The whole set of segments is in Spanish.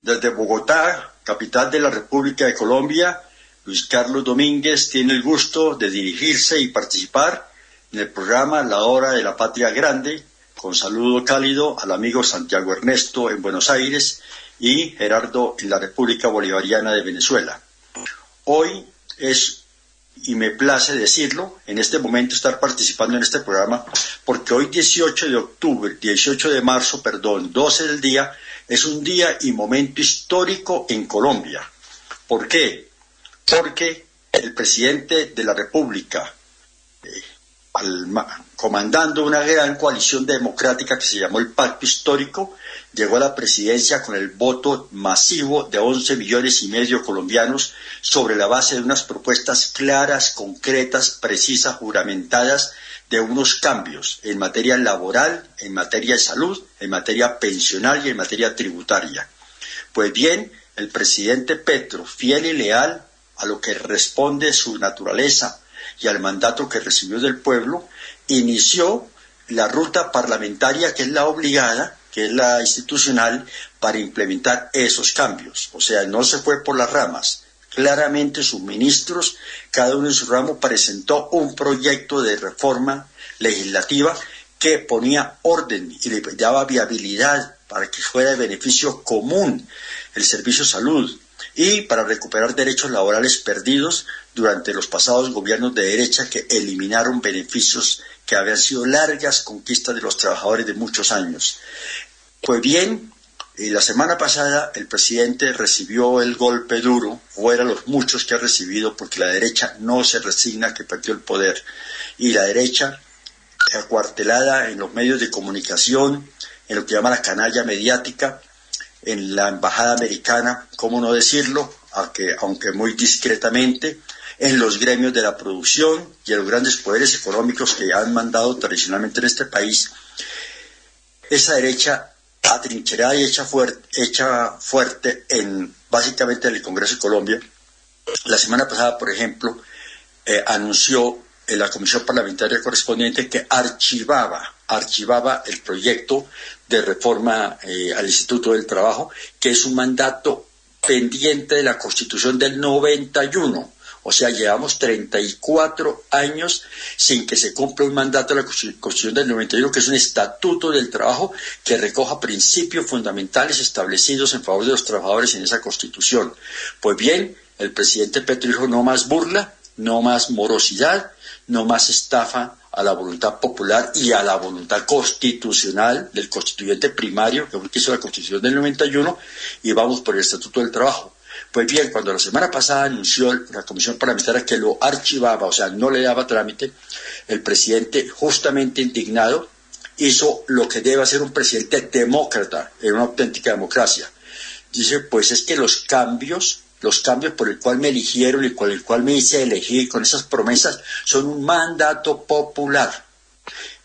Desde Bogotá, capital de la República de Colombia, Luis Carlos Domínguez tiene el gusto de dirigirse y participar en el programa La Hora de la Patria Grande, con saludo cálido al amigo Santiago Ernesto en Buenos Aires y Gerardo en la República Bolivariana de Venezuela. Hoy es, y me place decirlo, en este momento estar participando en este programa, porque hoy 18 de marzo, 12 del día, es un día y momento histórico en Colombia. ¿Por qué? Porque el presidente de la República, comandando una gran coalición democrática que se llamó el Pacto Histórico, llegó a la presidencia con el voto masivo de 11,5 millones de colombianos sobre la base de unas propuestas claras, concretas, precisas, juramentadas, de unos cambios en materia laboral, en materia de salud, en materia pensional y en materia tributaria. Pues bien, el presidente Petro, fiel y leal a lo que responde su naturaleza y al mandato que recibió del pueblo, inició la ruta parlamentaria, que es la obligada, que es la institucional, para implementar esos cambios. O sea, no se fue por las ramas. Claramente sus ministros, cada uno en su ramo, presentó un proyecto de reforma legislativa que ponía orden y le daba viabilidad para que fuera de beneficio común el servicio de salud y para recuperar derechos laborales perdidos durante los pasados gobiernos de derecha, que eliminaron beneficios que habían sido largas conquistas de los trabajadores de muchos años. Pues bien, la semana pasada el presidente recibió el golpe duro, fuera los muchos que ha recibido, porque la derecha no se resigna, que perdió el poder, y la derecha, acuartelada en los medios de comunicación, en lo que llama la canalla mediática, en la embajada americana, cómo no decirlo, aunque muy discretamente, en los gremios de la producción y en los grandes poderes económicos que han mandado tradicionalmente en este país, esa derecha atrincherada y hecha fuerte en básicamente en el Congreso de Colombia. La semana pasada, por ejemplo, anunció en la comisión parlamentaria correspondiente que archivaba el proyecto de reforma al Instituto del Trabajo, que es un mandato pendiente de la Constitución del 91. O sea, llevamos 34 años sin que se cumpla un mandato de la Constitución del 91, que es un estatuto del trabajo que recoja principios fundamentales establecidos en favor de los trabajadores en esa Constitución. Pues bien, el presidente Petro dijo: no más burla, no más morosidad, no más estafa a la voluntad popular y a la voluntad constitucional del constituyente primario, que fue el que hizo la Constitución del 91, y vamos por el Estatuto del Trabajo. Pues bien, cuando la semana pasada anunció la comisión parlamentaria que lo archivaba, o sea, no le daba trámite, el presidente, justamente indignado, hizo lo que debe hacer un presidente demócrata en una auténtica democracia. Dice: pues es que los cambios por el cual me eligieron y con el cual me hice elegir, con esas promesas, son un mandato popular.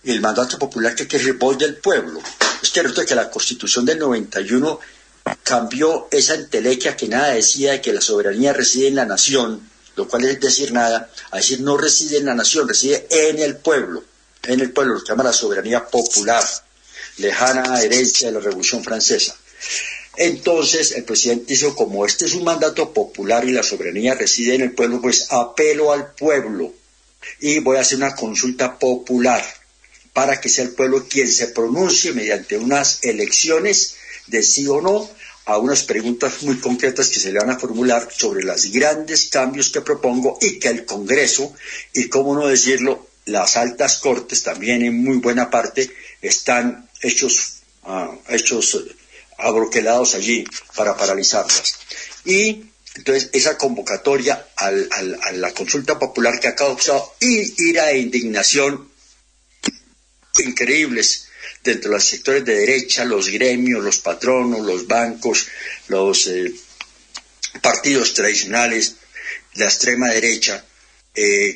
Y el mandato popular, que es voz del pueblo. Es que resulta que la Constitución del 91 cambió esa entelequia que nada decía de que la soberanía reside en la nación, lo cual es decir nada, a decir no reside en la nación, reside en el pueblo, lo que llama la soberanía popular, lejana herencia de la Revolución Francesa. Entonces el presidente dijo: como este es un mandato popular y la soberanía reside en el pueblo, pues apelo al pueblo y voy a hacer una consulta popular para que sea el pueblo quien se pronuncie mediante unas elecciones de sí o no a unas preguntas muy concretas que se le van a formular sobre los grandes cambios que propongo, y que el Congreso, y cómo no decirlo, las altas cortes también en muy buena parte están hechos abroquelados allí para paralizarlas. Y entonces esa convocatoria a la consulta popular, que ha causado ira e indignación increíbles dentro de los sectores de derecha, los gremios, los patronos, los bancos, los partidos tradicionales, la extrema derecha,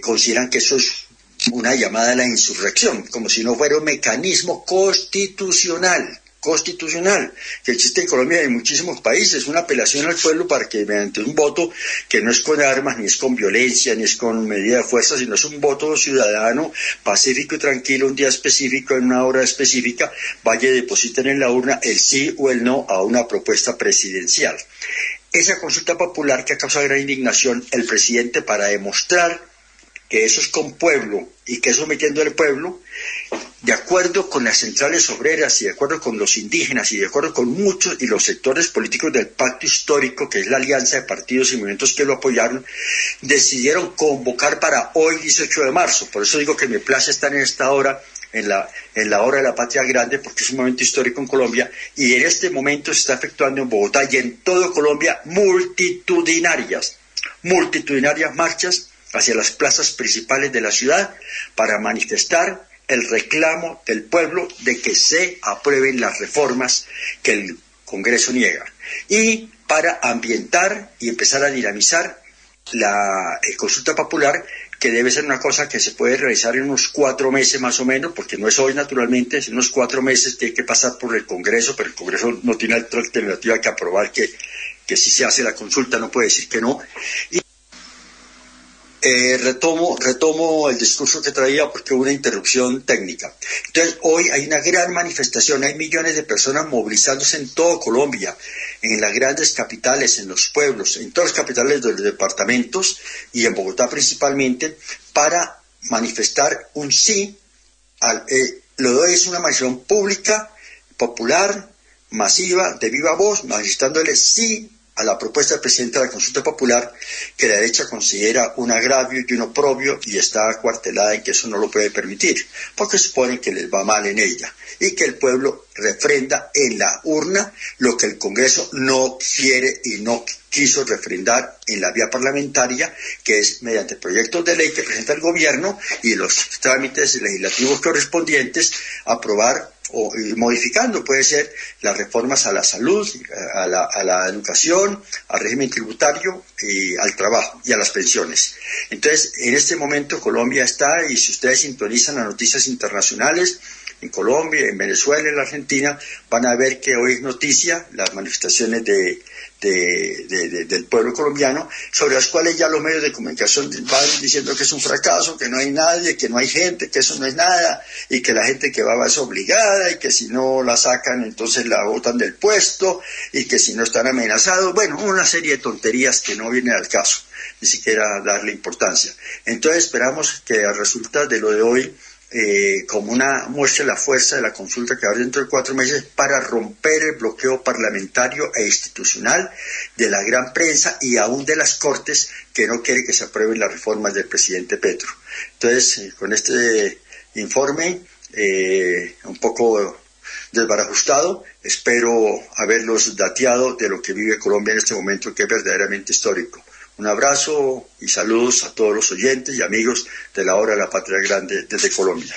consideran que eso es una llamada a la insurrección, como si no fuera un mecanismo constitucional constitucional que existe en Colombia y en muchísimos países, una apelación al pueblo para que mediante un voto que no es con armas, ni es con violencia, ni es con medida de fuerza, sino es un voto ciudadano, pacífico y tranquilo, un día específico, en una hora específica, vaya y depositen en la urna el sí o el no a una propuesta presidencial. Esa consulta popular que ha causado gran indignación, el presidente, para demostrar que eso es con pueblo y que eso metiendo al pueblo, de acuerdo con las centrales obreras y de acuerdo con los indígenas y de acuerdo con muchos y los sectores políticos del pacto histórico, que es la alianza de partidos y movimientos que lo apoyaron, decidieron convocar para hoy, 18 de marzo. Por eso digo que me place estar en esta hora, en la hora de la patria grande, porque es un momento histórico en Colombia, y en este momento se está efectuando en Bogotá y en todo Colombia multitudinarias marchas hacia las plazas principales de la ciudad para manifestar el reclamo del pueblo de que se aprueben las reformas que el Congreso niega, y para ambientar y empezar a dinamizar la consulta popular, que debe ser una cosa que se puede realizar en unos 4 meses más o menos, porque no es hoy naturalmente, es en unos 4 meses, tiene que pasar por el Congreso, pero el Congreso no tiene otra alternativa que aprobar que si se hace la consulta, no puede decir que no. Y retomo el discurso que traía porque hubo una interrupción técnica. Entonces, hoy hay una gran manifestación, hay millones de personas movilizándose en todo Colombia, en las grandes capitales, en los pueblos, en todas las capitales de los departamentos y en Bogotá principalmente, para manifestar un sí. Lo de hoy es una manifestación pública, popular, masiva, de viva voz, manifestándole sí a la propuesta del presidente de la consulta popular, que la derecha considera un agravio y un oprobio y está acuartelada en que eso no lo puede permitir, porque suponen que les va mal en ella, y que el pueblo refrenda en la urna lo que el Congreso no quiere y no quiso refrendar en la vía parlamentaria, que es mediante proyectos de ley que presenta el gobierno y los trámites legislativos correspondientes, aprobar o modificando, puede ser, las reformas a la salud, a la educación, al régimen tributario, y al trabajo y a las pensiones. Entonces, en este momento Colombia está, y si ustedes sintonizan las noticias internacionales, en Colombia, en Venezuela, en la Argentina, van a ver que hoy es noticia las manifestaciones del pueblo colombiano, sobre las cuales ya los medios de comunicación van diciendo que es un fracaso, que no hay nadie, que no hay gente, que eso no es nada, y que la gente que va es obligada, y que si no la sacan entonces la botan del puesto, y que si no están amenazados, bueno, una serie de tonterías que no vienen al caso, ni siquiera darle importancia. Entonces esperamos que a resultas de lo de hoy, como una muestra de la fuerza de la consulta que va a haber dentro de 4 meses, para romper el bloqueo parlamentario e institucional de la gran prensa y aún de las Cortes, que no quiere que se aprueben las reformas del presidente Petro. Entonces, con este informe un poco desbarajustado, espero haberlos dateado de lo que vive Colombia en este momento, que es verdaderamente histórico. Un abrazo y saludos a todos los oyentes y amigos de la Hora de la Patria Grande desde Colombia.